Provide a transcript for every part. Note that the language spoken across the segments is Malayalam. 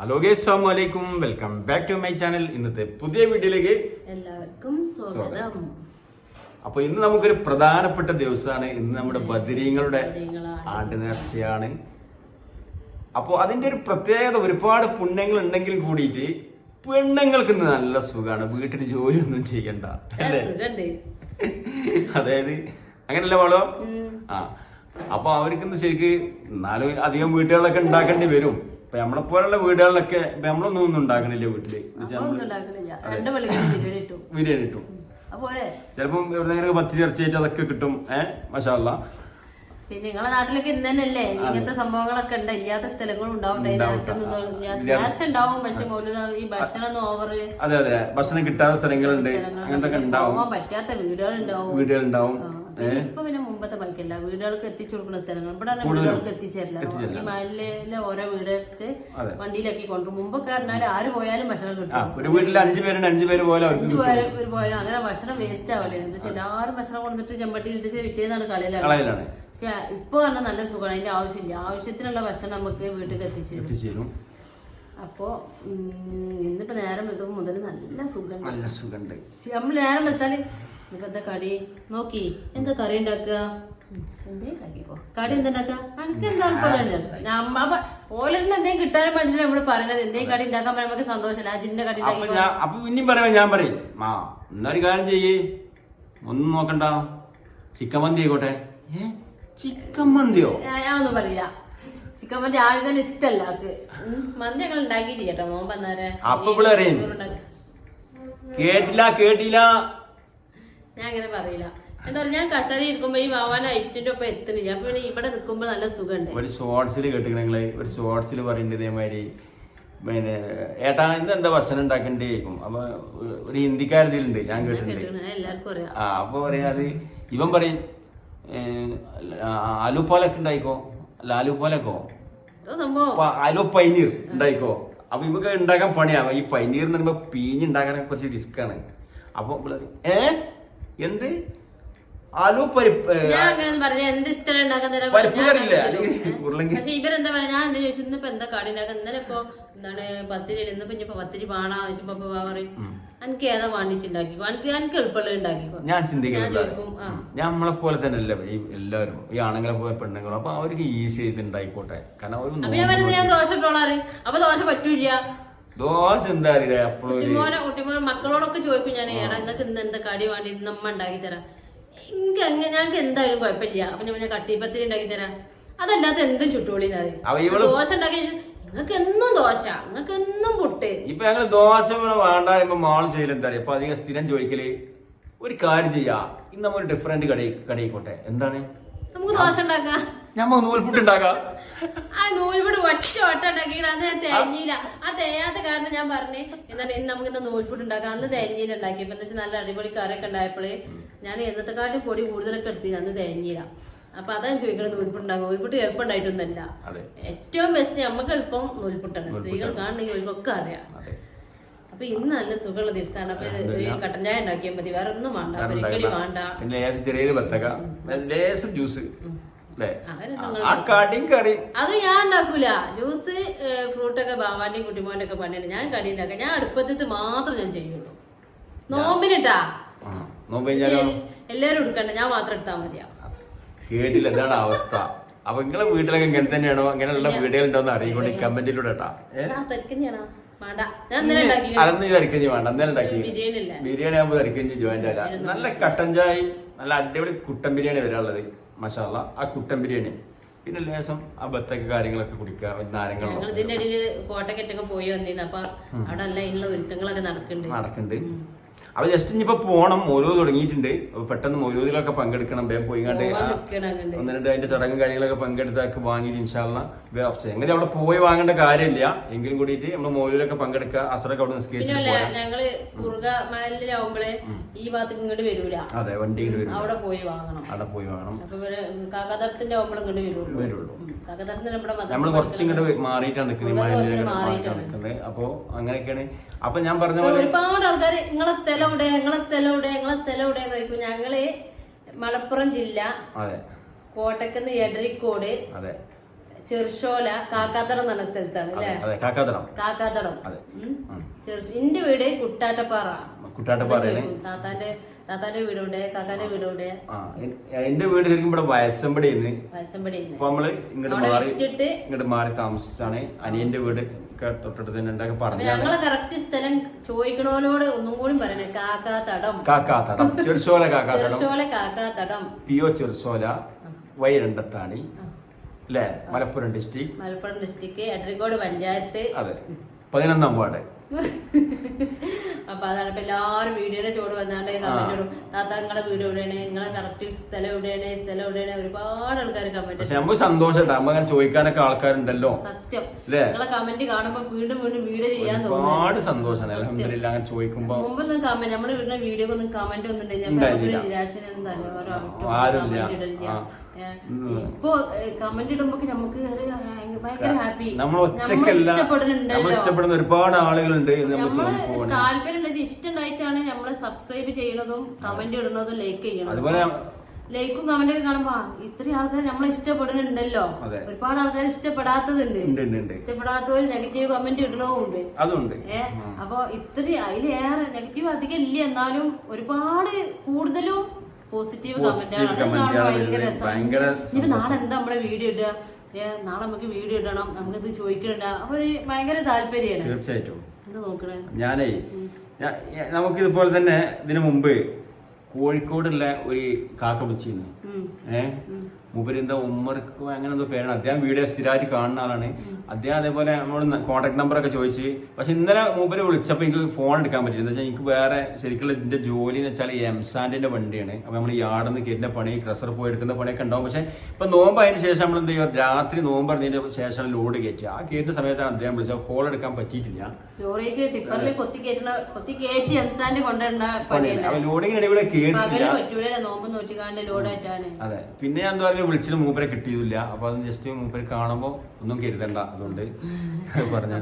ഹലോ ഗൈസ്, അസ്സലാമു അലൈക്കും. Welcome back to my channel. ഇന്നത്തെ പുതിയ വീഡിയോയിലേക്ക് എല്ലാവർക്കും സ്വാഗതം. അപ്പൊ ഇന്ന് നമുക്കൊരു പ്രധാനപ്പെട്ട ദിവസമാണ്. ഇന്ന് നമ്മുടെ ബദരീങ്ങളുടെ ആണ്ട് നേർച്ചയാണ്. അപ്പോൾ അതിന്റെ ഒരു പ്രത്യേകത, ഒരുപാട് പുണ്യങ്ങൾ ഉണ്ടെങ്കിലും കൂടിയിട്ട് പെണ്ണുങ്ങൾക്ക് ഇന്ന് നല്ല സുഖമാണ്. വീട്ടിൽ ജോലിയൊന്നും ചെയ്യണ്ട, അതായത് അങ്ങനല്ല മോളോ. ആ അപ്പൊ അവർക്കിന്ന് ശരിക്ക് നാലും അധികം വീട്ടുകളിലൊക്കെ ഉണ്ടാക്കേണ്ടി വരും. ഇപ്പൊ നമ്മളെ പോലുള്ള വീടുകളിലൊക്കെ നമ്മളൊന്നും ഒന്നും ഉണ്ടാക്കണില്ല വീട്ടില്. ബിരിയാണി ഇട്ടു, ചിലപ്പം എവിടെന്നെങ്കിലും പത്തിരി ഇറച്ചിയായിട്ട് അതൊക്കെ കിട്ടും. മാഷാ അല്ലാ. പിന്നെ നിങ്ങളെ നാട്ടിലൊക്കെ ഇന്ന് തന്നെയല്ലേ ഇങ്ങനത്തെ സംഭവങ്ങളൊക്കെ ഉണ്ട്. ഇല്ലാത്ത സ്ഥലങ്ങളും ഉണ്ടാവും. പക്ഷെ ഈ ഭക്ഷണം ഓവർ, അതെ അതെ, ഭക്ഷണം കിട്ടാത്ത സ്ഥലങ്ങളുണ്ട്. അങ്ങനത്തെ ഉണ്ടാവും. പറ്റാത്ത വീടുകളുണ്ടാവും. ഇപ്പൊ പിന്നെ മുമ്പത്തെ ബൈക്കല്ല, വീടുകൾക്ക് എത്തിച്ചു കൊടുക്കുന്ന സ്ഥലങ്ങൾ ഇവിടെ വീടുകൾക്ക് എത്തിച്ചേരില്ല. ഈ മലയിലെ ഓരോ വീടുകൾക്ക് വണ്ടിയിലാക്കി കൊണ്ടുപോകും. മുമ്പൊക്കെ പറഞ്ഞാൽ ആര് പോയാലും ഭക്ഷണം കിട്ടും. ഒരു വീട്ടിൽ 5 പേരുണ്ട്, 5 പേര് പോയാലും അങ്ങനെ ഭക്ഷണം വേസ്റ്റ് ആവല്ലേ. എന്താ വെച്ചാൽ എല്ലാവരും ഭക്ഷണം കൊണ്ടിട്ട് ചെമ്പട്ടിയിൽ ഇട്ടിച്ച് വിറ്റേന്നാണ് കളയിലാണ്. പക്ഷെ ഇപ്പൊ പറഞ്ഞാൽ നല്ല സുഖമാണ്. അതിന്റെ ആവശ്യമില്ല. ആവശ്യത്തിനുള്ള ഭക്ഷണം നമുക്ക് വീട്ടിൽ എത്തിച്ചേരും. അപ്പൊ ഇന്നിപ്പോ നേരം വെച്ചപ്പോ മുതൽ നല്ല സുഖമുണ്ട്. നമ്മള് നേരം വെച്ചാല് ഇപ്പൊ എന്താ കടി നോക്കി, എന്താ കറി ഉണ്ടാക്കുക, എന്തേ ഉണ്ടാക്കിക്കോ. കടി എന്താ എനിക്ക് എന്താണ് ഓലെന്ന് എന്തെങ്കിലും കിട്ടാനും വേണ്ടിട്ട് നമ്മള് പറയണത്. എന്തെങ്കിലും കടി ഉണ്ടാക്കാൻ പറയുമ്പോൾ നമുക്ക് സന്തോഷമല്ല. അജിന്റെ കടി അപ്പൊ പിന്നെയും പറയാ, ഞാൻ പറയും എന്നൊരു കാര്യം ചെയ്യേ, ഒന്നും നോക്കണ്ട, ചിക്കൻ മന്തി ആയിക്കോട്ടെ. ചിക്കൻ മന്തിയോ? ഞാൻ ഒന്നും പറയില്ല. ചിക്കൻ മന്തി ആദ്യം തന്നെ ഇഷ്ടല്ല. മന്തി ഞങ്ങൾ ഉണ്ടാക്കിയില്ല കേട്ടോ. മോൻ വന്നാരെ കേട്ടില്ല. ഞാൻ അങ്ങനെ പറയില്ല. എന്താ പറയാ, ഞാൻ കസേര ഇരിക്കുമ്പോ ഈ വാവാൻ ഐറ്റിന്റെ ഒപ്പം എത്തുന്നില്ല. അപ്പൊ പിന്നെ ഇവിടെ നിൽക്കുമ്പോ നല്ല സുഖമുണ്ട്. ഒരു ഷോർട്സിൽ കേട്ടിക്കണങ്ങള്, ഒരു ഷോർട്സിൽ പറയുന്നുണ്ട് ഇതേമാതിരി, പിന്നെ ഏട്ടാ ഇന്ന് എന്താ ഭക്ഷണം ഉണ്ടാക്കണ്ടേ. അപ്പൊ ഒരു ഹിന്ദിക്കാരതിലുണ്ട്, ഞാൻ കേട്ടിട്ടുണ്ട്. എല്ലാവർക്കും അറിയാം. അപ്പൊ പറയാ, അത് ഇവൻ പറയും ആലു പാലൊക്കെ ഉണ്ടായിക്കോ, അല്ല ആലു പാലൊക്കോ, ആലു പൈനീർ ഉണ്ടായിക്കോ. അപ്പൊ ഇവക്ക് ഉണ്ടാക്കാൻ പണിയാവും. ഈ പൈനീർ എന്ന് പറയുമ്പോ പീഞ്ഞുണ്ടാക്കാനൊക്കെ കുറച്ച് റിസ്ക് ആണ്. അപ്പൊ എന്ത് ആലു പരിപ്പ്, പക്ഷെ ഇവരെന്താ പറയാ, ഞാൻ എന്താ ചോദിച്ചു ഇന്നിപ്പോ എന്താ കടി ഉണ്ടാക്കുക. ഇന്നലെ ഇപ്പൊ എന്താണ് പത്തിരി, ഇന്നിപ്പോ പത്തിരി പാണാ ചോദിച്ചപ്പോ പറയും എനിക്ക് ഏതാ വാണ്ടിച്ചുണ്ടാക്കിക്കോ, എനിക്ക് എളുപ്പമുള്ള ഉണ്ടാക്കിക്കോ. ഞാൻ ചിന്തിക്കുന്നില്ല, ഞാൻ നമ്മളെ പോലെ തന്നെ അല്ല എല്ലാവരും, ഈ ആണുങ്ങളെ പോലെ പെണ്ണുങ്ങളും. അപ്പൊ അവർക്ക് ഈസി ചെയ്ത് ഉണ്ടായിക്കോട്ടെ. കാരണം ഞാൻ ദോശ ഇട്ടോളാറ്. അപ്പൊ ദോശ പറ്റൂല. ദോശ എന്താ അറിയില്ല. കുട്ടിമോൻ മക്കളോടൊക്കെ ചോദിക്കും ഞാൻ, ഏടാ നിങ്ങൾക്ക് ഇന്ന് എന്താ കടി വേണ്ടി, ഇന്ന് അമ്മ ഉണ്ടാക്കി തരാം. ഞങ്ങൾക്ക് എന്തായാലും കുഴപ്പമില്ല. അപ്പൊ ഞാൻ കട്ടിപ്പത്തിരി ഉണ്ടാക്കി തരാം. അതല്ലാത്ത എന്തും ചുട്ടുപൊളിന്ന് അറിയും. ദോശ ഉണ്ടാക്കി നിങ്ങൾക്ക് എന്നും ദോശ, നിങ്ങൾക്ക് എന്നും പുട്ട്. ഇപ്പൊ ഞങ്ങള് ദോശ വേണ്ട മാൾ ചെയ്യല് എന്താ അറിയാം. അപ്പൊ അധികം സ്ഥിരം ചോദിക്കല്, ഒരു കാര്യം ചെയ്യാ, ഇന്ന് നമ്മൾ ഡിഫറെന്റ് കടയിക്കോട്ടെ. എന്താണ്? നമുക്ക് ദോശ ഉണ്ടാക്കാം. ഞമ്മ നൂൽപുട്ട് ഉണ്ടാക്കാം. ആ നൂൽപുട്ട് ഒറ്റ ഉണ്ടാക്കിയിട്ട് അന്ന് ഞാൻ തേഞ്ഞില്ല. ആ തേയാത്ത കാരണം ഞാൻ പറഞ്ഞേ എന്താണ് ഇന്ന് നമുക്ക് ഇന്ന് നൂൽപുട്ട് ഉണ്ടാക്കാം. അന്ന് തേഞ്ഞില്ല ഉണ്ടാക്കിയപ്പോ എന്താ വെച്ചാൽ നല്ല അടിപൊളി കറിയൊക്കെ ഉണ്ടായപ്പോഴേ ഞാൻ എന്നത്തെക്കാട്ടി പൊടി കൂടുതലൊക്കെ എടുത്തില്ല. അന്ന് തേഞ്ഞില്ല. അപ്പൊ അതാ ചോദിക്കണത്, നൂൽപുട്ട് ഉണ്ടാകും. നൂൽപുട്ട് എളുപ്പമുണ്ടായിട്ടൊന്നല്ല. ഏറ്റവും ബെസ്റ്റ് നമുക്ക് എളുപ്പം നൂൽപുട്ടാണ്. സ്ത്രീകൾ കാണണമെങ്കിൽ അവർക്കൊക്കെ അറിയാം. അപ്പൊ ഇന്ന് നല്ല സുഖമുള്ള ദിവസമാണ്. അപ്പൊ ഒരു കട്ടൻ ചായ ഉണ്ടാക്കിയാൽ മതി, വേറെ ഒന്നും വേണ്ട, പരിക്കടി വേണ്ട, ചെറിയൊരു ജ്യൂസ്. അത് ഞാൻ ഉണ്ടാക്കൂല. ജ്യൂസ് ഫ്രൂട്ടൊക്കെ ബാവാന്റെയും കുട്ടിമോന്റെ ഒക്കെ പണിയാണ്. ഞാൻ കടി ഉണ്ടാക്കാം. ഞാൻ അടുപ്പത്ത് മാത്രം ഞാൻ ചെയ്യുള്ളൂ. നോമ്പിനിട്ടാ എല്ലാരും എടുക്കണ്ട, ഞാൻ മാത്രം എടുത്താൽ മതിയാ. കേട്ടില്ല, ഇതാണ് അവസ്ഥ. അപ്പൊ നിങ്ങളെ വീട്ടിലൊക്കെ ഇങ്ങനെ തന്നെയാണോ? അങ്ങനെയുള്ള വീടുകളുണ്ടോന്ന് അറിയിക്കൊണ്ട് കമന്റിലൂടെ അതൊന്നും തരിക്കഞ്ഞി വേണ്ട. അന്നേരം ഉണ്ടാക്കി ബിരിയാണി ആകുമ്പോ തരിക്കഞ്ഞി ജോയിന്റ് ആകാം. നല്ല കട്ടൻ ചായ, നല്ല അടിപൊളി കുട്ടൻ ബിരിയാണി വരാനുള്ളത്. മസാല ആ കുട്ടൻ ബിരിയാണി, പിന്നെ ലേശം ആ ബത്തൊക്കെ കാര്യങ്ങളൊക്കെ കുടിക്കുക. ഞങ്ങൾ ഇതിന്റെ ഇടയില് കോട്ടക്കെട്ടൊക്കെ പോയി വന്നിരുന്നു. അപ്പൊ അവിടെ എല്ലാം ഇതിനുള്ള ഒരുക്കങ്ങളൊക്കെ നടക്കുന്നുണ്ട്. അപ്പൊ ജസ്റ്റ് ഇനിയിപ്പോ പോണം. മൗലൂദ് തുടങ്ങിയിട്ടുണ്ട്. പെട്ടെന്ന് മൗലൂദിലൊക്കെ പങ്കെടുക്കണം. വേഗം പോയി കണ്ട് 1-2 അതിന്റെ ചടങ്ങും കാര്യങ്ങളൊക്കെ പങ്കെടുത്താക്കി വാങ്ങിയിട്ട് ഇൻഷാല്ല എങ്ങനെ അവിടെ പോയി വാങ്ങേണ്ട കാര്യമില്ല. എങ്കിലും കൂടിയിട്ട് നമ്മള് മൗലൂദിലൊക്കെ പങ്കെടുക്കുക. അസറൊക്കെ അവിടെ നിസ്കരിച്ചു. ഞങ്ങള് കുറുകമാലിലാവുമ്പോഴേ ഈ ഭാഗത്ത് ഇങ്ങോട്ട് വരൂല. അതെ, വണ്ടി അവിടെ പോയി വാങ്ങണം. അപ്പൊ കാക്കാതരത്തിന്റെ ആവുമ്പോൾ ഇങ്ങോട്ട് വരുള്ളൂ. നമ്മള് കുറച്ചും ഇങ്ങോട്ട് മാറിയിട്ടാണ് നിൽക്കുന്നത്. അപ്പൊ അങ്ങനെയൊക്കെയാണ്. അപ്പൊ ഞാൻ പറഞ്ഞ പോലെ ഒരുപാട് ആൾക്കാർ നിങ്ങളെ സ്ഥലം ഇവിടെ നോക്കൂ. ഞങ്ങള് മലപ്പുറം ജില്ല, കോട്ടക്കന്ന് എടരിക്കോട്, ചെറുശോല കാക്കാത്തടം എന്ന സ്ഥലത്താണ് അല്ലേ? അതെ, കാക്കാത്തടം. കാക്കാത്തടം. എന്റെ വീട് കുട്ടാട്ടപ്പാറ. കുട്ടാട്ടപ്പാറയാണ്. താത്താന്റെ വീടുണ്ട്, കാക്കാന്റെ വീടുണ്ട്. എന്റെ വീട് ശരിക്കും ഇവിടെ വയസ്സമ്പടിന്ന്. അപ്പൊ നമ്മള് ഇങ്ങോട്ട് മാറി താമസിച്ചാണ്. അനിയന്റെ വീട് തൊട്ടിട്ട് തന്നെ ഉണ്ടാക്കി പറഞ്ഞു. ഞങ്ങളെ കറക്റ്റ് സ്ഥലം ചോദിക്കണോലോട് ഒന്നും കൂടി പറയണേ. കാക്കാത്തടം, ചെറുശോല കാക്കാത്തടം, PO ചെറുശോല, Y രണ്ടത്താണി, അല്ലേ? മലപ്പുറം ഡിസ്ട്രിക്ട്, എടരിക്കോട് പഞ്ചായത്ത്. അതെ, 11ാം വാർഡ്. അപ്പൊ അതാണ് ഇപ്പൊ എല്ലാവരും വീഡിയോയുടെ ചോട് വന്നാണ്ട് കമന്റ് ഇടും. താത്ത നിങ്ങളെ വീട് എവിടെയാണ്, നിങ്ങളെ കറക്റ്റ് സ്ഥലം എവിടെയാണ്, ഒരുപാട് ആൾക്കാർ കമന്റ്. പക്ഷെ നമുക്ക് സന്തോഷം അങ്ങനെ ചോദിക്കാനൊക്കെ ആൾക്കാരുണ്ടല്ലോ. സത്യം, നിങ്ങളെ കമന്റ് കാണുമ്പോ വീണ്ടും വീഡിയോ ചെയ്യാൻ തോന്നുന്നു. ഒരുപാട് സന്തോഷമാണ് അൽഹംദുലില്ലാ. അങ്ങനെ ചോദിക്കുമ്പോ മുമ്പൊന്നും കമന്റ് നമ്മുടെ വീടിന്റെ വീഡിയോക്ക് ഒന്നും കമന്റ് ഒന്നും നിരാശ. ഇപ്പൊ കമന്റ് ഇടുമ്പോ നമുക്ക് ഭയങ്കര ഹാപ്പി. നമ്മൾ ഇഷ്ടപ്പെടുന്ന ഒരുപാട് ആളുകളുണ്ട്. നമ്മള് താല്പര്യം ഇഷ്ടമുണ്ടായിട്ടാണ് നമ്മള് സബ്സ്ക്രൈബ് ചെയ്യണതും കമന്റ് ഇടുന്നതും ലൈക്ക് ചെയ്യണതും. അതുപോലെ ലൈക്കും കമന്റ് ഒക്കെ കാണുമ്പോ ഇത്രയും ആൾക്കാർ നമ്മളെ ഇഷ്ടപ്പെടുന്നുണ്ടല്ലോ. ഒരുപാട് ആൾക്കാർ ഇഷ്ടപ്പെടാത്തതുണ്ട്. ഇഷ്ടപ്പെടാത്തവര് നെഗറ്റീവ് കമന്റ് ഇടണവുണ്ട്. അപ്പൊ ഇത്രയും അതിലേറെ നെഗറ്റീവ് അധികം ഇല്ല, എന്നാലും ഒരുപാട് കൂടുതലും പോസിറ്റീവ് കമന്റാണ്. ഭയങ്കര രസമാണ്. ഇനിയിപ്പോ നാളെ എന്താ നമ്മുടെ വീഡിയോ ഇടുക, നാളെ നമുക്ക് വീഡിയോ ഇടണം, നമുക്കിത് ചോദിക്കണ്ട. അപ്പൊ ഭയങ്കര താല്പര്യമാണ്. തീർച്ചയായിട്ടും. എന്താ നോക്കണേ, നമുക്ക് ഇതുപോലെ തന്നെ ഇതിനു മുമ്പ് കോഴിക്കോടുള്ള ഒരു കാക്ക വിളിച്ചിരുന്നു. മൂപ്പര് എന്താ ഉമ്മർക്ക് അങ്ങനെ എന്തോ പേരാണ്. അദ്ദേഹം വീഡിയോ സ്ഥിരമായിട്ട് കാണുന്ന ആളാണ്. അദ്ദേഹം അതേപോലെ നമ്മൾ കോൺടാക്ട് നമ്പറൊക്കെ ചോദിച്ച്, പക്ഷെ ഇന്നലെ മൂപ്പര് വിളിച്ചപ്പോൾ എനിക്ക് ഫോൺ എടുക്കാൻ പറ്റില്ല. എന്താ വെച്ചാൽ എനിക്ക് വേറെ ശരിക്കുള്ള ഇതിന്റെ ജോലി എന്ന് വെച്ചാൽ എംസാൻഡിന്റെ വണ്ടിയാണ്. അപ്പൊ നമ്മൾ യാർഡിൽ നിന്ന് കയറ്റുന്ന പണി, ക്രസർ പോയി എടുക്കുന്ന പണിയൊക്കെ ഉണ്ടാവും. പക്ഷെ ഇപ്പൊ നോമ്പ് അതിന് ശേഷം നമ്മൾ എന്ത് ചെയ്യുക, രാത്രി നോമ്പ് അറിഞ്ഞതിന് ശേഷം ലോഡ് കയറ്റുക. ആ കയറ്റുന്ന സമയത്താണ് അദ്ദേഹം വിളിച്ചത്. കോൾ എടുക്കാൻ പറ്റിയിട്ടില്ല. ലോഡിങ്ങിന് ഇടയിൽ കേട്ടിട്ടില്ല. അതെ, പിന്നെ ഞാൻ എന്താ പറയുക, വിളിച്ചിട്ട് മൂപ്പരെ കിട്ടിയില്ല. അപ്പൊ അത് ജസ്റ്റ് മൂപ്പര് കാണുമ്പോ ഒന്നും കരുതണ്ട, അതുകൊണ്ട് പറഞ്ഞു.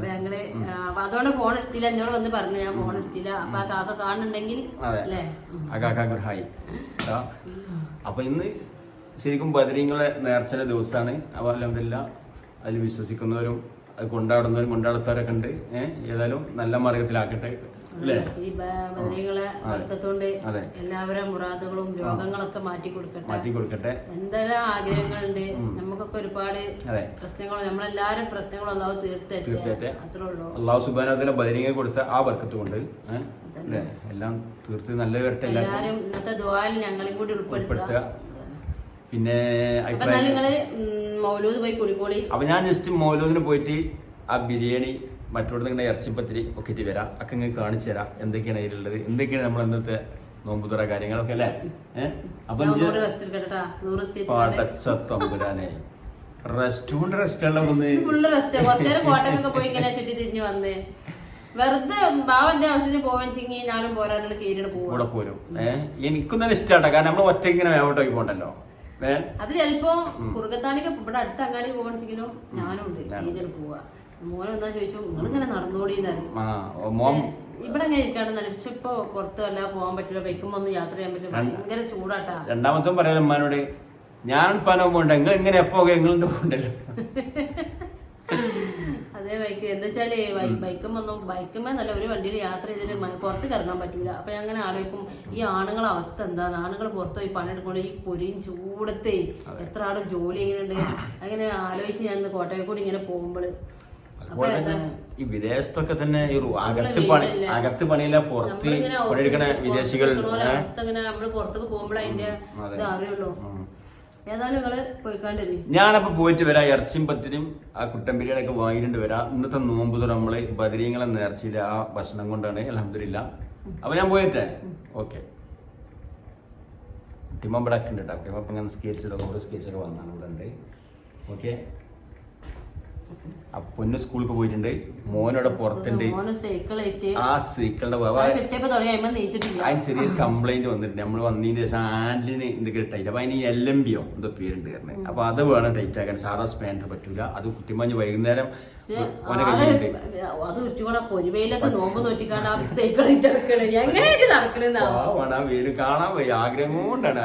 അതുകൊണ്ട് ഫോൺ എടുത്തില്ല, എന്നോട് വന്ന് പറഞ്ഞു ഞാൻ ഫോൺ എടുത്തില്ല. അപ്പൊ ആ കാക്ക കാണുന്നുണ്ടെങ്കിൽ ആ കാക്ക ഹായ്. അപ്പൊ ഇന്ന് ശരിക്കും ബദരീങ്ങളെ നേർച്ചയുടെ ദിവസമാണ്. അപ്പൊ അൽഹംദുലില്ലാ അതിൽ വിശ്വസിക്കുന്നവരും അത് കൊണ്ടാടുന്നവരൊക്കെ ഉണ്ട്. ഏതായാലും നല്ല മാർഗത്തിലാക്കട്ടെ. ഈ ബദരീങ്ങളെ വർക്കത്തോണ്ട് എല്ലാവരും മുറാദുകളും രോഗങ്ങളൊക്കെ മാറ്റി കൊടുക്കട്ടെ. എന്തെല്ലാം ആഗ്രഹങ്ങളുണ്ട് നമുക്കൊക്കെ, ഒരുപാട് പ്രശ്നങ്ങൾ, നമ്മളെല്ലാരും പ്രശ്നങ്ങൾ അല്ലാഹു തീർത്തട്ടെ. അത്രേ ഉള്ളൂ. അല്ലാഹു സുബ്ഹാനഹു വ തആല ബദരീങ്ങളെ കൊടുത്ത ആ ബർക്കത്ത് കൊണ്ട് എല്ലാം തീർത്ത് നല്ല വരട്ടെ. എല്ലാവരും ഇന്നത്തെ ദുആയിൽ ഞങ്ങളെയും കൂടി ഉൾപ്പെടുത്തുക. പിന്നെ നിങ്ങള് മൗലൂദ് പോയി കുളിക്കോളി. അപ്പൊ ഞാൻ ജസ്റ്റ് മൗലൂദിന് പോയിട്ട് ആ ബിരിയാണി മറ്റോട് നിങ്ങളുടെ ഇറച്ചിപ്പത്തിരി ഒക്കെ ഇട്ട് വരാം. ഒക്കെ നിങ്ങൾക്ക് കാണിച്ചു തരാം എന്തൊക്കെയാണ് അതിലുള്ളത്, എന്തൊക്കെയാണ് നമ്മൾ ഇന്നത്തെ നോമ്പുതുറ കാര്യങ്ങളൊക്കെ അല്ലേ. അപ്പൊ പാടച്ചത്തമ്പുരാനെ വെറുതെ ബാവന്റെ ആവശ്യത്തിന് പോവാച്ചെങ്കിൽ ഞാനും പോരാനോട് കീരിയുടെ കൂടെ പോരും. എനിക്കും തന്നെ ഇഷ്ടാട്ടാ, കാരണം നമ്മൾ ഒറ്റയ്ക്ക് ഇങ്ങനെ വേവട്ടോക്കി പോകണ്ടല്ലോ. അത് ചിലപ്പോ കുറുകത്താണിക്ക് ഇവിടെ അടുത്ത അങ്ങാടി പോകണെങ്കിലും ഞാനും ഉണ്ട് കീരിയുടെ പോവാ. മോനെ എന്താ ചോദിച്ചു, നിങ്ങളിങ്ങനെ നടന്നോടിയെന്നാണ്. ഇവിടെ അങ്ങനെ ഇരിക്കാണ്. പക്ഷെ ഇപ്പൊ പുറത്ത് വല്ല പോകാൻ പറ്റില്ല, ബൈക്കുമ്പോ ഒന്നും യാത്ര ചെയ്യാൻ പറ്റില്ല, ഭയങ്കര ചൂടാട്ടാ. രണ്ടാമത്തെ പറയാൻ ഉമ്മാനോട്, ഞാൻ പനോ പോകണ്ട, നിങ്ങൾ എങ്ങനെ എപ്പോ നിങ്ങളുടെ പോകണ്ടല്ലോ. അതേ ബൈക്ക് എന്താ വെച്ചാല് ബൈക്കുമ്പോ നല്ല ഒരു വണ്ടിയിൽ യാത്ര ചെയ്തിട്ട് പുറത്തേക്ക് ഇറങ്ങാൻ പറ്റൂല. അപ്പൊ ഞാൻ അങ്ങനെ ആലോചിക്കും, ഈ ആണുങ്ങളെ അവസ്ഥ എന്താ, ആണുങ്ങൾ പുറത്ത് പോയി പണിയെടുക്കൊണ്ട് ഈ പൊരിയും ചൂടത്തെ എത്ര ആളും ജോലി ചെയ്യുന്നുണ്ട്. അങ്ങനെ ആലോചിച്ച് ഞാൻ കോട്ടയം കൂടി ഇങ്ങനെ പോകുമ്പോൾ ഈ വിദേശത്തൊക്കെ തന്നെ അകത്ത് പണിയില്ല, പുറത്ത് പണിയെടുക്കണ വിദേശികളുണ്ട്. നമ്മള് പുറത്തേക്ക് പോകുമ്പോൾ അതിന്റെ ഇത് അറിയുള്ളൂ. ഏതായാലും നിങ്ങള് പോയിക്കാണ്ടിരി. ഞാനപ്പോ പോയിട്ട് വരാം. ഇറച്ചിയും പത്തിനും ആ കുട്ടൻ ബിരിയാണി ഒക്കെ വാങ്ങിയിട്ട് വരാം. ഇന്നത്തെ നോമ്പുതുറ നമ്മള് ബദരീങ്ങളെ നേർച്ചയില്ല ആ ഭക്ഷണം കൊണ്ടാണ് അൽഹംദുലില്ലാ. അപ്പൊ ഞാൻ പോയിട്ടേ ഓക്കെ. കുട്ടിമ്മ ഇവിടെ ഒക്കെ ഉണ്ട് കേട്ടോ. കുട്ടിമ്മ ഇപ്പൊ ഇങ്ങനെ സ്കെച്ചൊക്കെ വന്നാണ് ഇവിടെ ഉണ്ട്. ഓക്കെ, പൊന്നു സ്കൂളിൽ പോയിട്ടുണ്ട്. മോനോടെ പുറത്തുണ്ട്. ആ സൈക്കിളിന്റെ അതിന് ചെറിയൊരു കംപ്ലൈന്റ് വന്നിട്ടുണ്ട്. നമ്മൾ വന്നതിന് ശേഷം ഹാൻഡിലിന് എന്തൊക്കെ ടൈറ്റ്, അപ്പൊ അതിന് LMBO എന്തോ പേരുണ്ട് കാരണം. അപ്പൊ അത് വേണം ടൈറ്റ് ആക്കാൻ. സാധാ സ്പാൻഡർ പറ്റൂല. അത് കുട്ടിമഞ്ഞ് വൈകുന്നേരം വേര് കാണാൻ പോയി ആഗ്രഹം കൊണ്ടാണ്.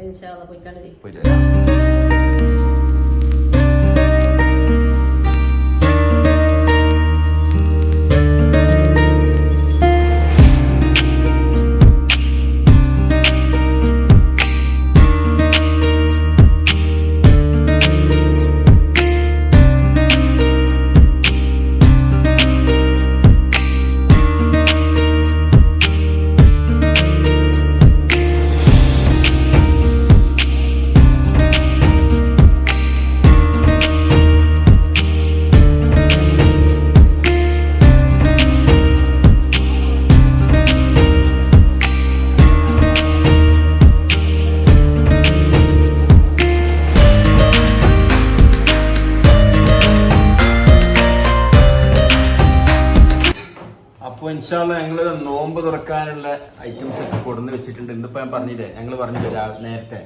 ഇൻഷാ അല്ലാഹ് പോയിക്കാണ്ട് ചെയ്യും. പോയിട്ട് വരാം. അപ്പോൾ ഇൻഷാല്ല ഞങ്ങൾ നോമ്പ് തുറക്കാനുള്ള ഐറ്റംസ് ഒക്കെ കൊടുന്ന് വെച്ചിട്ടുണ്ട്. ഇന്നിപ്പോൾ ഞാൻ പറഞ്ഞില്ലേ, ഞങ്ങൾ പറഞ്ഞില്ലേ നേരത്തെ,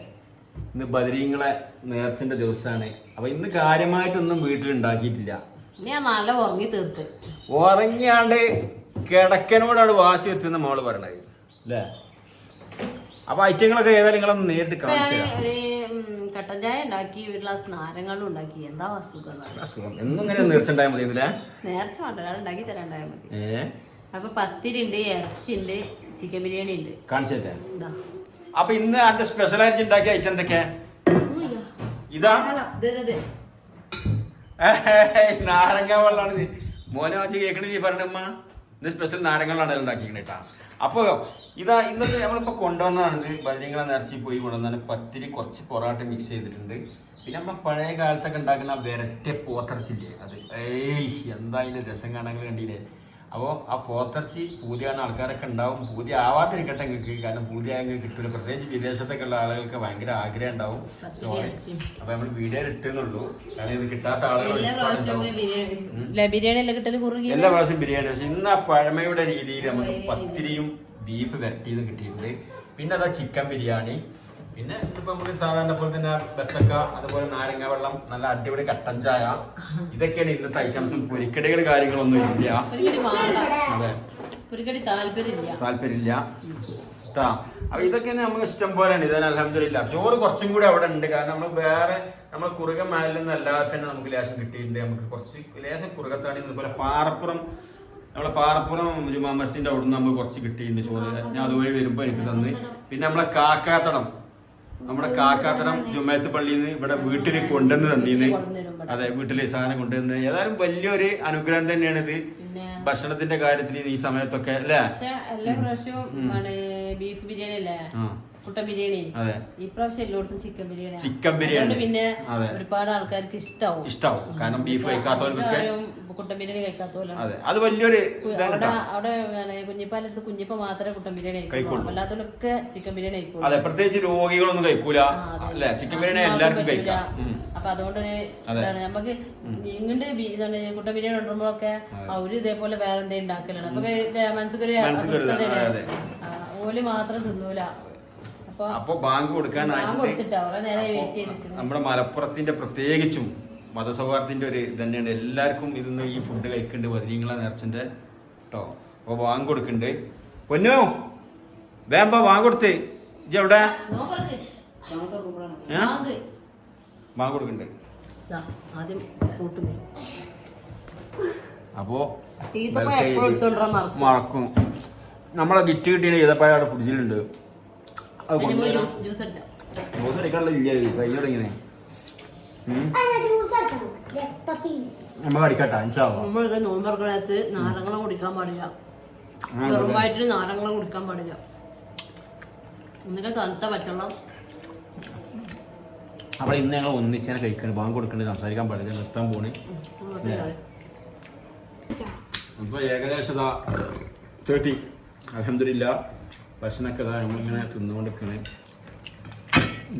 ഇന്ന് ബദരീങ്ങളെ നേർച്ചന്റെ ദിവസമാണ്. അപ്പൊ ഇന്ന് കാര്യമായിട്ടൊന്നും വീട്ടിൽ ഉണ്ടാക്കിയിട്ടില്ല. ഞാൻ നല്ല ഉറങ്ങി തീർത്ത് ഉറങ്ങിയാണ്ട് കിടക്കനോടാണ് വാശി എത്തുന്ന മോള് പറയണത് അല്ലേ? അപ്പൊ ഐറ്റങ്ങളൊക്കെ ഏതായാലും നിങ്ങളൊന്ന് നേരിട്ട് കാണിച്ചു കട്ടൻ ചായ ഉണ്ടാക്കി, ഒരു ഗ്ലാസ് നാരങ്ങളും ഉണ്ടാക്കി. എന്താ അസുഖം എന്നും ഇങ്ങനെ നേർച്ചുണ്ടായാൽ മതി. നേർച്ച വേണ്ട, ഉണ്ടാക്കി തരാണ്ടായാൽ മതി. അപ്പൊ പത്തിരി ഉണ്ട്, ഇറച്ചി ഉണ്ട്, ചിക്കൻ ബിരിയാണി ഉണ്ട്. കാണിച്ചേ. അപ്പൊ ഇന്ന് അതിന്റെ സ്പെഷ്യലായിട്ട് ഉണ്ടാക്കിയ ഐറ്റം എന്തൊക്കെയാ? ഇതാ നാരങ്ങ വെള്ളമാണ്. മോനെ വെച്ച് കേൾക്കണ നീ പറഞ്ഞമ്മ, ഇന്ന് സ്പെഷ്യൽ നാരങ്ങ വെള്ളമാണ് ഉണ്ടാക്കിക്കണേട്ടാ. അപ്പൊ ഇതാ ഇന്നത്തെ നമ്മളിപ്പോ കൊണ്ടുവന്നതാണ്. ബദരീങ്ങളെ നേർച്ചയിൽ പോയി കൊണ്ടുവന്നാണ്. പത്തിരി, കുറച്ച് പൊറാട്ട മിക്സ് ചെയ്തിട്ടുണ്ട്. പിന്നെ നമ്മളെ പഴയ കാലത്തൊക്കെ ഉണ്ടാക്കുന്ന വിരട്ടിയ പോത്തിറച്ചില്ലേ, അത് എന്താ അതിന്റെ രസം കാണാൻ കണ്ടില്ലേ? അപ്പോൾ ആ പോത്തിറച്ചി പൂതിയാണ് ആൾക്കാരൊക്കെ ഉണ്ടാവും. പൂതി ആവാതിരിക്കട്ടെ നിങ്ങൾക്ക്, കാരണം പൂതിയായ കിട്ടൂല. പ്രത്യേകിച്ച് വിദേശത്തൊക്കെ ഉള്ള ആളുകൾക്ക് ഭയങ്കര ആഗ്രഹം ഉണ്ടാവും. സോറി, അപ്പൊ നമ്മൾ വീഡിയോ ഇട്ടുന്നുള്ളൂ, കാരണം ഇത് കിട്ടാത്ത ആളുകൾ എല്ലാ പ്രാവശ്യം ബിരിയാണി. പക്ഷെ ഇന്ന് ആ പഴമയുടെ രീതിയിൽ നമുക്ക് പത്തിരിയും ബീഫ് വരട്ടിയത് കിട്ടിയിട്ടുണ്ട്. പിന്നെ അതാ ചിക്കൻ ബിരിയാണി. പിന്നെ ഇപ്പൊ നമുക്ക് സാധാരണ പോലെ തന്നെ ബത്തക്ക, അതുപോലെ നാരങ്ങ വെള്ളം, നല്ല അടിപൊളി കട്ടൻ ചായ, ഇതൊക്കെയാണ് ഇന്നത്തെ ഐറ്റംസ്. പൊരിക്കടികൾ കാര്യങ്ങളൊന്നും ഇല്ല. അതെ, താല്പര്യമില്ല കേട്ടാ. അപ്പൊ ഇതൊക്കെ നമുക്ക് ഇഷ്ടം പോലെയാണ്. ഇതാണ് അൽഹംദുലില്ലാ. ചോറ് കുറച്ചും കൂടി അവിടെ ഉണ്ട്, കാരണം നമ്മൾ വേറെ നമ്മൾ കുറുകൻ മലയിൽ നിന്ന് അല്ലാതെ തന്നെ നമുക്ക് ലേശം കിട്ടിയിട്ടുണ്ട്. നമുക്ക് കുറച്ച് ലേശം കുറുകത്താണ്. ഇതുപോലെ പാറപ്പുറം, നമ്മളെ പാറപ്പുറം ജുമാ മസ്ജിദിന്റെ അവിടെ നിന്ന് നമുക്ക് കുറച്ച് കിട്ടിയിട്ടുണ്ട് ചോറ്. ഞാൻ അതുവഴി വരുമ്പോ എനിക്ക് തന്ന്. പിന്നെ നമ്മളെ കാക്കാത്തടം, നമ്മുടെ കാക്കാത്തടം ജുമാഅത്ത് പള്ളിയിൽ നിന്ന് ഇവിടെ വീട്ടിൽ കൊണ്ടുവന്ന് തന്നീന്ന്. അതെ, വീട്ടില് സാധനം കൊണ്ടുവന്ന്. ഏതായാലും വലിയൊരു അനുഗ്രഹം തന്നെയാണ് ഇത് ഭക്ഷണത്തിന്റെ കാര്യത്തിൽ ഈ സമയത്തൊക്കെ അല്ലേ? എല്ലാ പ്രാവശ്യവും ബീഫ് ബിരിയാണി അല്ലേ, കുട്ടൻ ബിരിയാണി. അതെ, ഈ പ്രാവശ്യം എല്ലായിടത്തും ചിക്കൻ ബിരിയാണി. പിന്നെ ഒരുപാട് ആൾക്കാർക്ക് ഇഷ്ടാവും, കാരണം ബീഫ് കഴിക്കാത്തവർക്കൊക്കെ കുട്ടൻ ബിരിയാണി കഴിക്കാത്തവരാണ്. അതെ, അത് വലിയൊരു അവിടെ കുഞ്ഞിപ്പാലടുത്ത് കുഞ്ഞിപ്പ മാത്രമേ കുട്ടൻ ബിരിയാണി കഴിക്കുള്ളൂ, അല്ലാത്തവരൊക്കെ ചിക്കൻ ബിരിയാണി കഴിക്കുള്ളൂ. അതെ, പ്രത്യേകിച്ച് രോഗികളൊന്നും കഴിക്കൂല അല്ലെ, ചിക്കൻ ബിരിയാണി എല്ലാവർക്കും കഴിക്കാം. അപ്പൊ അതുകൊണ്ട് നമുക്ക് ഇങ്ങോട്ട് കുട്ടൻ ബിരിയാണി കൊണ്ടുമ്പോഴൊക്കെ അവര് ഇതേപോലെ വേറെ എന്തെങ്കിലും ഉണ്ടാക്കലാണ്. അപ്പൊ മനസ്സിലൊരു അസ്വസ്ഥതയാണ്, ഓല് മാത്രം തിന്നൂല. അപ്പൊ ബാങ്ക് കൊടുക്കാനായിട്ട് നമ്മുടെ മലപ്പുറത്തിന്റെ പ്രത്യേകിച്ചും മതസൗഹാർദ്ദത്തിന്റെ ഒരു തന്നെയാണ്. എല്ലാവർക്കും ഇതൊന്ന് ഈ ഫുഡ് കഴിക്കുന്നുണ്ട് ബദരീങ്ങളെ നേർച്ചന്റെ കേട്ടോ. അപ്പൊ ബാങ്ക് കൊടുക്കുന്നുണ്ട്. പൊന്നോ വേമ്പ ബാങ്ക് കൊടുത്ത് ഇജ്ജ് എവിടെ ബാങ്ക് കൊടുക്കുന്നുണ്ട്. അപ്പോ മറക്കും. നമ്മളെ കിറ്റ് കിട്ടിയ ഏതപ്പായ അവിടെ ഫ്രിഡ്ജിലുണ്ട്. നോമ്പറക്കണത്ത് നാരങ്ങളും കുടിക്കാൻ പാടില്ല, വെറുമായിട്ട് നാരങ്ങളും കുടിക്കാൻ പാടില്ല. എന്നിട്ട് തണുത്ത പച്ചവെള്ളം. അവിടെ ഇന്ന് ഞങ്ങൾ ഒന്നിച്ചാണ് കഴിക്കണം. ബാങ്ക് കൊടുക്കണ്ടേ, സംസാരിക്കാൻ പാടില്ല, നിർത്താൻ പോണേ. ഇപ്പൊ ഏകദേശം 30 അൽഹംദുലില്ലാ ഭക്ഷണമൊക്കെ നമ്മളിങ്ങനെ തിന്നുകൊണ്ടിരിക്കണേ.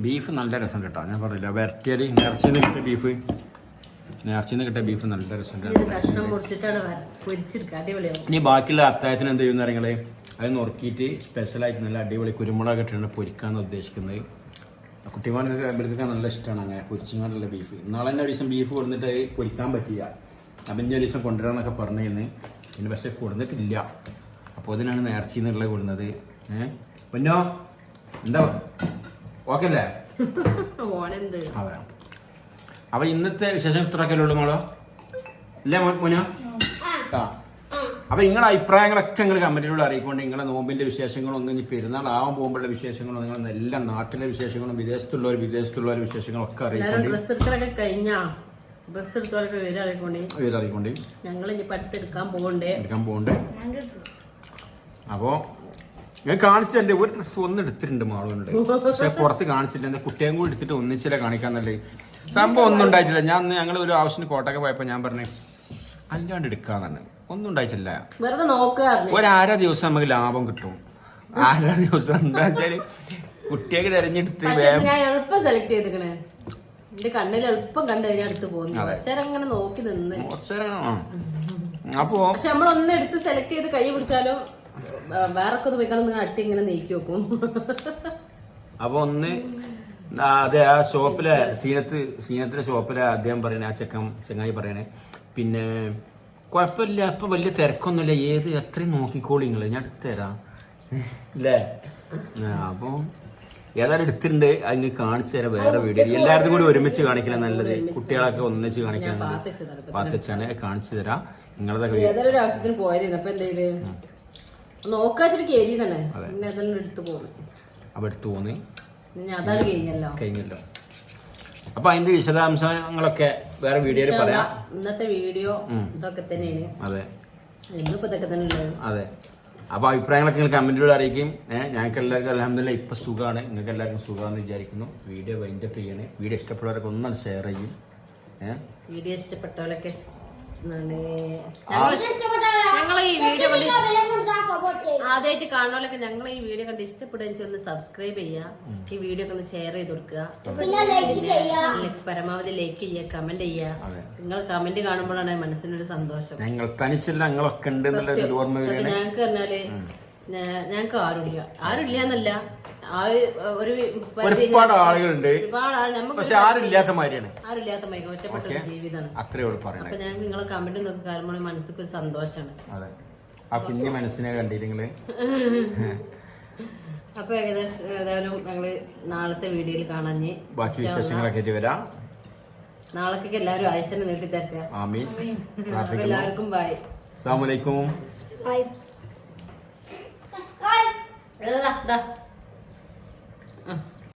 ബീഫ് നല്ല രസം കേട്ടോ, ഞാൻ പറഞ്ഞില്ല. വരട്ടിയത് നേർച്ചയിൽ നിന്ന് കിട്ടിയ ബീഫ്, നല്ല രസം. ഇനി ബാക്കിയുള്ള അത്താഴത്തിന് എന്ത് ചെയ്യുന്ന കാര്യങ്ങള് അത് നുറുക്കിയിട്ട് സ്പെഷ്യലായിട്ട് നല്ല അടിപൊളി കുരുമുളക് ഇട്ടിട്ട് പൊരിക്കാന്ന് ഉദ്ദേശിക്കുന്നത്. കുട്ടിമാർക്കൊക്കെ ഇവർക്കൊക്കെ നല്ല ഇഷ്ടമാണ് അങ്ങനെ പൊരിച്ചുകൊണ്ടുള്ള ബീഫ്. നാളെ തന്നെ ഒരു ദിവസം ബീഫ് കൊടുത്തിട്ട് പൊരിക്കാൻ പറ്റില്ല, അപ്പം ഇനി ഒരു ദിവസം കൊണ്ടുവരാമെന്നൊക്കെ പറഞ്ഞിരുന്നു. പിന്നെ പക്ഷെ കൊടുത്തിട്ടില്ല. അപ്പോൾ അതിനാണ് നേർച്ചയിൽ നിന്നുള്ള കൊടുക്കുന്നത്. പൊന്നോ എന്താ ഓക്കെ അല്ലേ? ഓനെന്ത് അതെ. അപ്പൊ ഇന്നത്തെ വിശേഷം ഇത്രയൊക്കെ ഉള്ളു മോളോ അല്ലേ മോനോ? ആ അപ്പൊ നിങ്ങളുടെ അഭിപ്രായങ്ങളൊക്കെ നിങ്ങൾ കമന്റിലൂടെ അറിയിക്കൊണ്ട് നിങ്ങളെ നോമ്പിന്റെ വിശേഷങ്ങളൊന്നും ഇനി പെരുന്നാൾ ആവാൻ പോകുമ്പോഴുള്ള വിശേഷങ്ങളും നിങ്ങൾ എല്ലാ നാട്ടിലെ വിശേഷങ്ങളും വിദേശത്തുള്ളവർ വിശേഷങ്ങളും ഒക്കെ അറിയിക്കൊണ്ട് ഡ്രസ് എടുത്തവരൊക്കെ അറിയിക്കൊണ്ട് ഞങ്ങൾ ഇനിയിപ്പോ എടുക്കാൻ പോകണ്ടേ. അപ്പോ ഞാൻ കാണിച്ചെന്റെ ഒരു ഡ്രസ് ഒന്ന് എടുത്തിട്ടുണ്ട് മാളുണ്ട്, പക്ഷെ പുറത്ത് കാണിച്ചില്ല. എന്താ കുട്ടിയും കൂടി എടുത്തിട്ട് ഒന്നിച്ചില്ല കാണിക്കാന്നല്ലേ സംഭവം. ഒന്നും ഉണ്ടായിട്ടില്ല. ഞങ്ങൾ ഒരു ആവശ്യത്തിന് കോട്ടയൊക്കെ പോയപ്പോ ഞാൻ പറഞ്ഞേ അല്ലാണ്ട് എടുക്കാന്നാണ്. ഒന്നും ഉണ്ടായിട്ടില്ല. വെറുതെ നോക്കുക. ഒരാര ദിവസം നമുക്ക് ലാഭം കിട്ടും. ആര ദിവസം എന്താ വെച്ചാല് കുട്ടിയൊക്കെ തെരഞ്ഞെടുത്ത് ഞാൻ എളുപ്പം സെലക്ട് ചെയ്തിക്കണേ. എന്റെ കണ്ണിൽ എളുപ്പം കണ്ടു കഴിഞ്ഞാൽ എടുത്ത് പോകുന്നു. അങ്ങനെ നോക്കി നിന്ന് അപ്പോ പക്ഷെ നമ്മളൊന്ന് എടുത്ത് സെലക്ട് ചെയ്ത് കൈ പിടിച്ചാലും വേറെ ഒക്കെ പോയിക്കണം അട്ടി ഇങ്ങനെ നീക്കി വെക്കും. അപ്പൊ ഒന്ന് അതെ ആ ഷോപ്പിലെ സീനത്തിലെ ഷോപ്പിലെ അദ്ദേഹം പറയണേ, ആ ചങ്ങായി പറയണേ, പിന്നെ കുഴപ്പമില്ല ഇപ്പൊ വലിയ തിരക്കൊന്നുമില്ല, എത്രയും നോക്കിക്കോളി നിങ്ങള്, ഞാൻ എടുത്തുതരാം അല്ലേ. അപ്പൊ ഏതായാലും എടുത്തിട്ടുണ്ട്. അതിന് കാണിച്ചു തരാം വേറെ വീഡിയോ. എല്ലായിടത്തും കൂടി ഒരുമിച്ച് കാണിക്കില്ല നല്ലത്, കുട്ടികളൊക്കെ ഒന്നിച്ച് കാണിക്കാൻ പാത്തച്ചാണ്. കാണിച്ചു തരാം നിങ്ങളതൊക്കെ. ഏതൊരു ആവശ്യത്തിന് പോയത് അപ്പൊ എന്ത് ചെയ്ത് നോക്കാച്ചിട്ട് കേരി തന്നെ എടുത്തു പോന്നു. അപ്പൊ എടുത്തു പോന്ന് അതാണ് കഴിഞ്ഞല്ലോ. അപ്പൊ അതിന്റെ വിശദാംശങ്ങളൊക്കെ വേറെ വീഡിയോയിൽ പറയാം. ഇന്നത്തെ വീഡിയോ ഇതൊക്കെ തന്നെയാണ്. അതെ, ഇന്നിപ്പോ ഇതൊക്കെ തന്നെ ഉള്ളത്. അതെ. അപ്പൊ അഭിപ്രായങ്ങളൊക്കെ നിങ്ങൾ കമന്റിലൂടെ അറിയിക്കും. ഞങ്ങൾക്ക് എല്ലാവർക്കും അൽഹംദുലില്ലാഹ് ഇപ്പൊ സുഖമാണ്. നിങ്ങൾക്ക് എല്ലാവർക്കും സുഖമാണെന്ന് വിചാരിക്കുന്നു. വീഡിയോ വൈൻഡപ്പ് ചെയ്യണേ. വീഡിയോ ഇഷ്ടപ്പെട്ടവരൊക്കെ ഒന്നും ഷെയർ ചെയ്യും. വീഡിയോ ഇഷ്ടപ്പെട്ടവരൊക്കെ ഞങ്ങളെ ഈ വീഡിയോ ആദ്യമായിട്ട് കാണുന്നവരൊക്കെ ഞങ്ങളെ ഈ വീഡിയോ കണ്ട് ഇഷ്ടപ്പെടുക ഒന്ന് സബ്സ്ക്രൈബ് ചെയ്യുക. ഈ വീഡിയോ ഒക്കെ ഒന്ന് ഷെയർ ചെയ്ത് കൊടുക്കുക. പരമാവധി ലൈക്ക് ചെയ്യുക, കമന്റ് ചെയ്യുക. നിങ്ങൾ കമന്റ് കാണുമ്പോഴാണ് മനസ്സിനൊരു സന്തോഷം. ഞങ്ങൾ തനിച്ചല്ല, ഞങ്ങളൊക്കെ ഉണ്ട് എന്നുള്ളൊരു ഓർമ്മ വരികയാണ്. ഞങ്ങൾക്ക് പറഞ്ഞാല് ഞങ്ങൾക്ക് ആരുമില്ല എന്നല്ല, ഒരുപാട് ആളുകളുണ്ട്, പക്ഷെ ആരുമില്ലാത്ത മാതിരിയാണ്. ഒറ്റപ്പെട്ട ജീവിതമാണ്. അത്രേ ഉള്ളൂ പറയണേ. അപ്പൊ ഞാൻ നിങ്ങളെ കമന്റ് നോക്കി കാണുമ്പോൾ മനസ്സിക്ക് ഒരു സന്തോഷമാണ്. അതെ, ആ കുഞ്ഞു മനസ്സിനെ കണ്ടിരുന്നെങ്കില്. അപ്പൊ ഏതായാലും ഞങ്ങള് നാളത്തെ വീഡിയോയിൽ കാണാഞ്ഞ് ബാക്കി വിശേഷങ്ങളൊക്കെ വരാം. നാളേക്കൊക്കെ എല്ലാവരും ആയുസ്സിനെ നീട്ടി തരട്ടെ. ആമീൻ. എല്ലാവർക്കും ബൈ. അസ്സലാമു അലൈക്കും. Da.